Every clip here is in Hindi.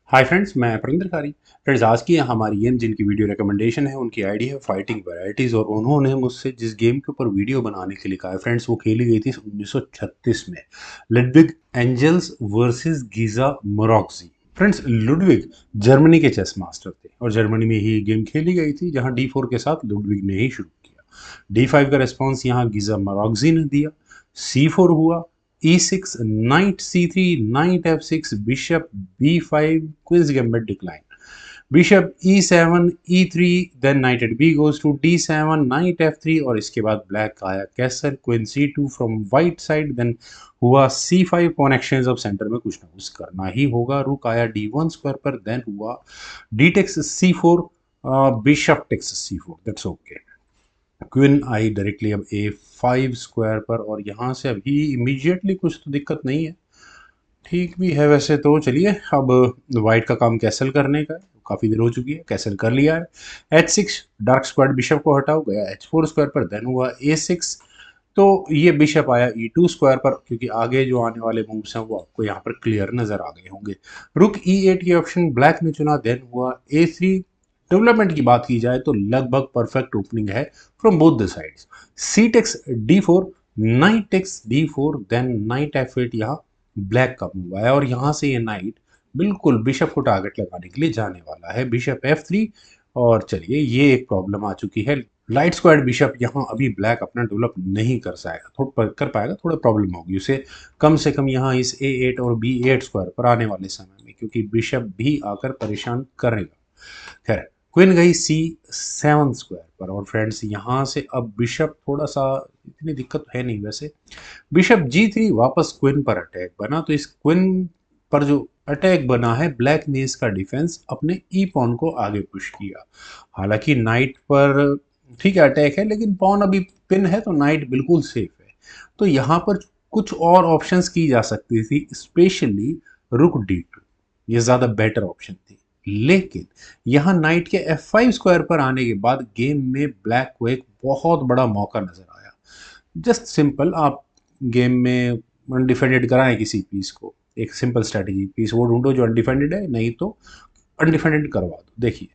हाय फ्रेंड्स, मैं परिंदर कारी। फ्रेंड्स, आज की हमारी गेम जिनकी वीडियो रिकमेंडेशन है उनकी आईडी है फाइटिंग वैरायटीज़ और उन्होंने मुझसे जिस गेम के ऊपर वीडियो बनाने के लिए कहा है फ्रेंड्स, वो खेली गई थी 1936 में। Ludwig Engels versus Geza Maroczy. Friends, Ludwig Germany के चेस मास्टर थे और जर्मनी में ही गेम खेली गई थी, जहां D4 के साथ लुडविग ने ही शुरू किया। D5 का रिस्पॉन्स यहाँ गीजा मोरॉक्जी ने दिया। C4 हुआ, E6, knight C3, knight F6, bishop B5, queen's gambit decline. Bishop E7, E3, then knight at B goes to D7, knight F3 और इसके बाद ब्लैक आया castle, queen C2 from white side, then हुआ C5 कनेक्शंस। अब सेंटर में कुछ ना कुछ करना ही होगा। रुक आया D1 स्क्वायर पर, देन हुआ D takes C4, bishop takes C4, that's okay. Queen आई डायरेक्टली अब A5 स्क्वायर पर और यहाँ से अभी इमीडिएटली कुछ तो दिक्कत नहीं है, ठीक भी है वैसे तो। चलिए, अब वाइट का काम कैसल करने का है, काफ़ी देर हो चुकी है, कैसल कर लिया है। H6 डार्क स्क्वायर बिशप को हटाओ, गया H4 स्क्वायर पर, देन हुआ A6। तो ये बिशप आया E2 स्क्वायर पर, क्योंकि आगे जो आने वाले मूव्स हैं वो आपको यहाँ पर क्लियर नजर आ गए होंगे। रुक E8 की ऑप्शन ब्लैक ने चुना, देन हुआ A3। डेवलपमेंट की बात की जाए तो लगभग परफेक्ट ओपनिंग है from both the sides. C takes D4, knight takes D4, then knight F8। यहाँ ब्लैक का मूव आया और यहाँ से ये नाइट बिल्कुल बिशप को टारगेट लगाने के लिए जाने वाला है। बिशप F3 और चलिए, ये एक प्रॉब्लम आ चुकी है। लाइट स्क्वायर बिशप यहाँ अभी ब्लैक अपना डेवलप नहीं कर पाएगा, कर पाएगा, थोड़ा प्रॉब्लम होगी उसे कम से कम यहाँ इस A8 और B8 स्क्वायर पर आने वाले समय में, क्योंकि बिशप भी आकर परेशान करेगा। खैर, क्वीन गई C7 स्क्वायर पर और फ्रेंड्स यहाँ से अब बिशप थोड़ा सा, इतनी दिक्कत है नहीं वैसे। बिशप G3 वापस क्वीन पर अटैक बना, तो इस क्वीन पर जो अटैक बना है, ब्लैक ने इसका डिफेंस अपने ई पॉन को आगे पुश किया। हालांकि नाइट पर ठीक है अटैक है, लेकिन पॉन अभी पिन है तो नाइट बिल्कुल सेफ है। तो यहाँ पर कुछ और ऑप्शंस की जा सकती थी, स्पेशली रुक D2, ये ज़्यादा बेटर ऑप्शन थी। लेकिन यहाँ नाइट के F5 स्क्वायर पर आने के बाद गेम में ब्लैक को एक बहुत बड़ा मौका नजर आया। जस्ट सिंपल, आप गेम में अनडिफेंडेड कराएं किसी पीस को, एक सिंपल स्ट्रैटेजी, पीस वो ढूंढो जो अनडिफेंडेड है, नहीं तो अनडिफेंडेड करवा दो। देखिए,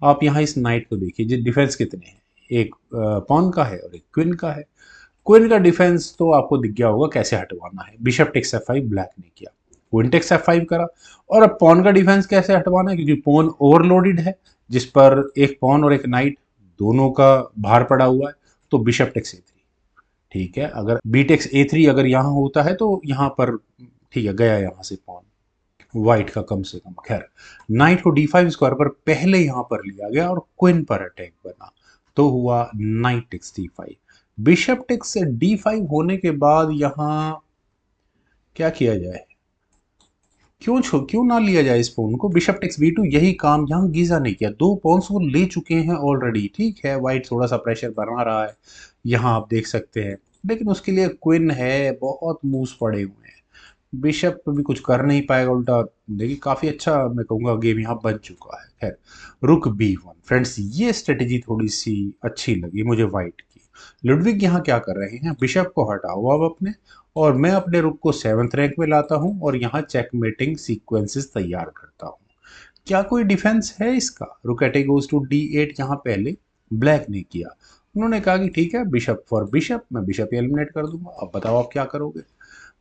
आप यहाँ इस नाइट को देखिए, जो डिफेंस कितने हैं, एक पॉन का है और एक क्वीन का है। क्वीन का डिफेंस तो आपको दिख गया होगा कैसे हटवाना है, बिशप टेक्स F5 ब्लैक ने किया, क्वीन टेक्स F5 करा। और अब पॉन का डिफेंस कैसे हटवाना है, क्योंकि पॉन ओवरलोडेड है, जिस पर एक पॉन और एक नाइट दोनों का भार पड़ा हुआ है, तो बिशप टेक्स A3। ठीक है, अगर बी टेक्स A3 अगर यहाँ होता है तो यहाँ पर ठीक है, गया यहाँ से पॉन वाइट का कम से कम। खैर, नाइट को D5 स्क्वायर पर पहले यहाँ पर लिया गया और क्वीन पर अटैक बना, तो हुआ knight takes D5। Bishop takes D5 होने के बाद यहाँ क्या किया जाए, क्यों ना लिया जाए इस पॉन को। बिशप टेक्स B2, यही काम यहाँ गीजा ने किया, दो पॉन्स वो ले चुके हैं ऑलरेडी। ठीक है, वाइट थोड़ा सा प्रेशर बना रहा है, यहाँ आप देख सकते हैं, लेकिन उसके लिए क्वीन है, बहुत मूव्स पड़े हुए हैं, बिशप भी कुछ कर नहीं पाएगा उल्टा। देखिए, काफ़ी अच्छा मैं कहूँगा गेम यहाँ बन चुका है। खैर, रुक B1। फ्रेंड्स, ये स्ट्रेटेजी थोड़ी सी अच्छी लगी मुझे वाइट की। लुडविग यहाँ क्या कर रहे हैं, बिशप को हटाओ अब अपने, और मैं अपने रुक को 7th रैंक में लाता हूँ और यहाँ चेकमेटिंग सीक्वेंसेस तैयार करता हूँ। क्या कोई डिफेंस है इसका। रुक अटैक गोज टू D8 यहाँ पहले ब्लैक ने किया, उन्होंने कहा कि ठीक है, बिशप फॉर बिशप, मैं बिशप एलिमिनेट कर दूंगा। अब बताओ आप क्या करोगे।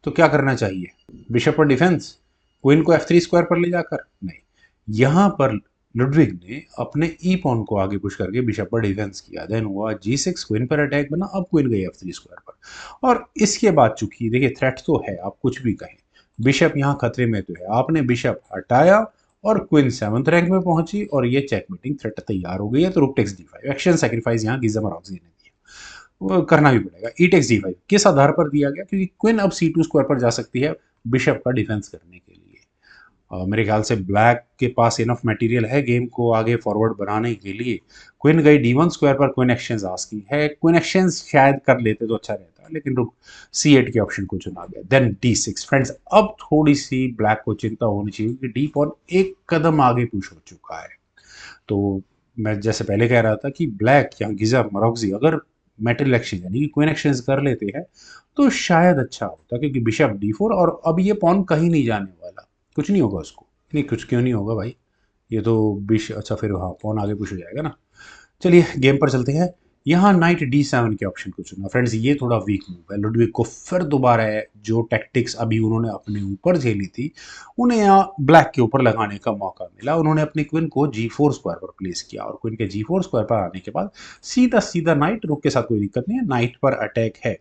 तो क्या करना चाहिए, बिशप पर डिफेंस, क्वीन को F3 स्क्वायर पर ले जाकर, नहीं, यहाँ पर लुडविग ने अपने ई पॉन को आगे पुश करके बिशप पर डिफेंस किया, देन हुआ G6, क्वीन पर अटैक बना, अब क्वीन गई F3 स्क्वायर पर। और इसके बाद चूंकि देखिए थ्रेट तो है, आप कुछ भी कहें, बिशप यहाँ खतरे में तो है, आपने बिशप हटाया और क्वीन 7th रैंक में पहुंची और ये चेकमेटिंग थ्रेट तैयार हो गई है। तो rook takes D5 action sacrifice यहाँ गिजा मरॉक्जी ने दिया, वो करना भी पड़ेगा। ई टेक्स D5 किस आधार पर दिया गया, क्योंकि क्वीन अब C2 स्क्वायर पर जा सकती है बिशप का डिफेंस करने के लिए। मेरे ख्याल से ब्लैक के पास इनफ मटेरियल है गेम को आगे फॉरवर्ड बनाने के लिए। क्वीन गई D1 स्क्वायर पर, क्वीन एक्सचेंज आस्की है, क्वीन एक्सचेंज शायद कर लेते तो अच्छा रहता, लेकिन रुक C8 के ऑप्शन को चुना गया, देन D6। फ्रेंड्स, अब थोड़ी सी ब्लैक को चिंता होनी चाहिए कि डी पॉन एक कदम आगे पुश हो चुका है। तो मैं जैसे पहले कह रहा था कि ब्लैक या गिजा मरॉक्जी अगर मेटल एक्सचेंज यानी कि क्वीन एक्सचेंज कर लेते हैं तो शायद अच्छा होता, क्योंकि बिशप D4 और अब ये पॉन कहीं नहीं जाने वाला, कुछ नहीं होगा उसको। नहीं कुछ क्यों नहीं होगा भाई, ये तो बिश, अच्छा फिर हाँ पॉन आगे पुश हो जाएगा ना। चलिए गेम पर चलते हैं। यहाँ नाइट D7 के ऑप्शन को चुना फ्रेंड्स, ये थोड़ा वीक मूव है। लुडविग को फिर दोबारा है जो टैक्टिक्स अभी उन्होंने अपने ऊपर झेली थी, उन्हें यहाँ ब्लैक के ऊपर लगाने का मौका मिला। उन्होंने अपनी क्वीन को G4 स्क्वायर पर प्लेस किया और क्वीन के G4 स्क्वायर पर आने के बाद सीधा सीधा नाइट, रुक के साथ कोई दिक्कत नहीं है, नाइट पर अटैक है।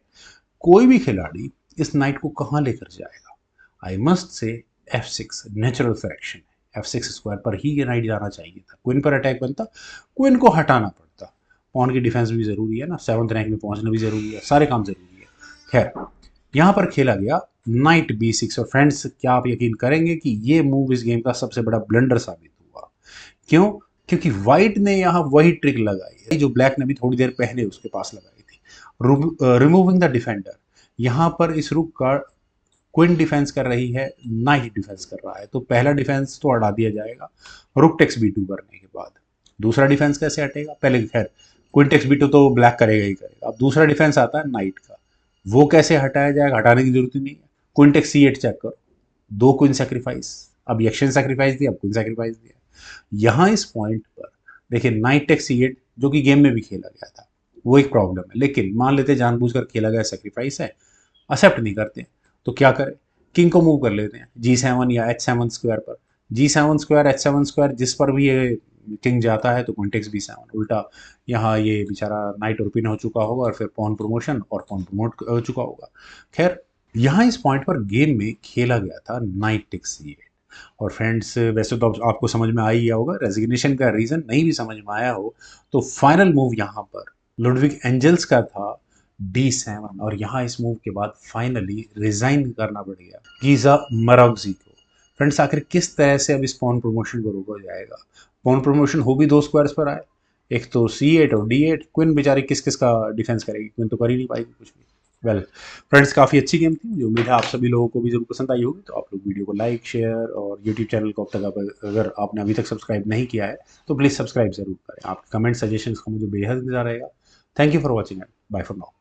कोई भी खिलाड़ी इस नाइट को कहाँ लेकर जाएगा? I must say F6 natural selection है। F6 स्क्वायर पर ही ये नाइट जाना चाहिए था, क्वीन पर अटैक बनता, क्वीन को हटाना पड़ता। पॉन की डिफेंस भी जरूरी है ना, 7th रैंक में पहुंचना भी जरूरी है, सारे काम जरूरी है। खैर यहाँ पर खेला गया नाइट B6 और फ्रेंड्स क्या आप यकीन करेंगे कि ये मूव इस गेम का सबसे बड़ा ब्लंडर साबित हुआ। क्यों? क्योंकि व्हाइट ने यहाँ वही ट्रिक लगाई है जो ब्लैक ने भी थोड़ी देर पहले उसके पास लगाई थी, रिमूविंग द डिफेंडर। यहाँ पर इस रुक का क्वीन डिफेंस कर रही है, नाइट डिफेंस कर रहा है, तो पहला डिफेंस तो हटा दिया जाएगा रुक टेक्स B2 करने के बाद। दूसरा डिफेंस कैसे हटेगा? पहले खैर क्वीन टेक्स B2 तो ब्लैक करेगा ही करेगा, अब दूसरा डिफेंस आता है नाइट का, वो कैसे हटाया जाएगा? हटाने की जरूरत ही नहीं है। क्वीन टेक्स C8 चेक करो, दो क्वीन सेक्रीफाइस, अब एक्शन सेक्रीफाइस दिया, अब क्वीन सेक्रीफाइस दिया। यहाँ इस पॉइंट पर देखिए नाइट टेक्स C8 जो कि गेम में भी खेला गया था, वो एक प्रॉब्लम है, लेकिन मान लेते जानबूझकर खेला गया सेक्रीफाइस है, एक्सेप्ट नहीं करते, तो क्या करें? किंग को मूव कर लेते हैं G7 या H7 स्क्वायर पर। G7 स्क्वायर H7 स्क्वायर जिस पर भी ये किंग जाता है तो कॉन्टेक्स B7 उल्टा, यहाँ ये बेचारा नाइट ओपन हो चुका होगा और फिर पॉन प्रमोशन और पॉन प्रमोट हो चुका होगा। खैर यहाँ इस पॉइंट पर गेम में खेला गया था नाइट टेक्स C8। और फ्रेंड्स वैसे तो अब आपको समझ में आ ही गया होगा, रेजिग्नेशन का रीज़न नहीं भी समझ में आया हो तो फाइनल मूव यहाँ पर लुडविग एंजल्स का था D7, और यहाँ इस मूव के बाद फाइनली रिजाइन करना पड़ गया गीजा मरोगजी को। फ्रेंड्स आखिर किस तरह से अब इस पॉन प्रमोशन को रोका जाएगा? पॉन प्रमोशन हो भी दो स्क्वायर्स पर आए, एक तो C8 और D8, क्वीन बेचारी किस किस का डिफेंस करेगी? क्वीन तो कर ही नहीं पाएगी कुछ भी। वेल फ्रेंड्स काफ़ी अच्छी गेम थी, मुझे उम्मीद है आप सभी लोगों को भी जरूर पसंद आई होगी। तो आप लोग वीडियो को लाइक, शेयर और यूट्यूब चैनल को अब तक अगर आपने अभी तक सब्सक्राइब नहीं किया है तो प्लीज़ सब्सक्राइब जरूर करें। आपके कमेंट सजेशंस का मुझे बेहद इंतजार रहेगा। Thank you for watching and bye for now.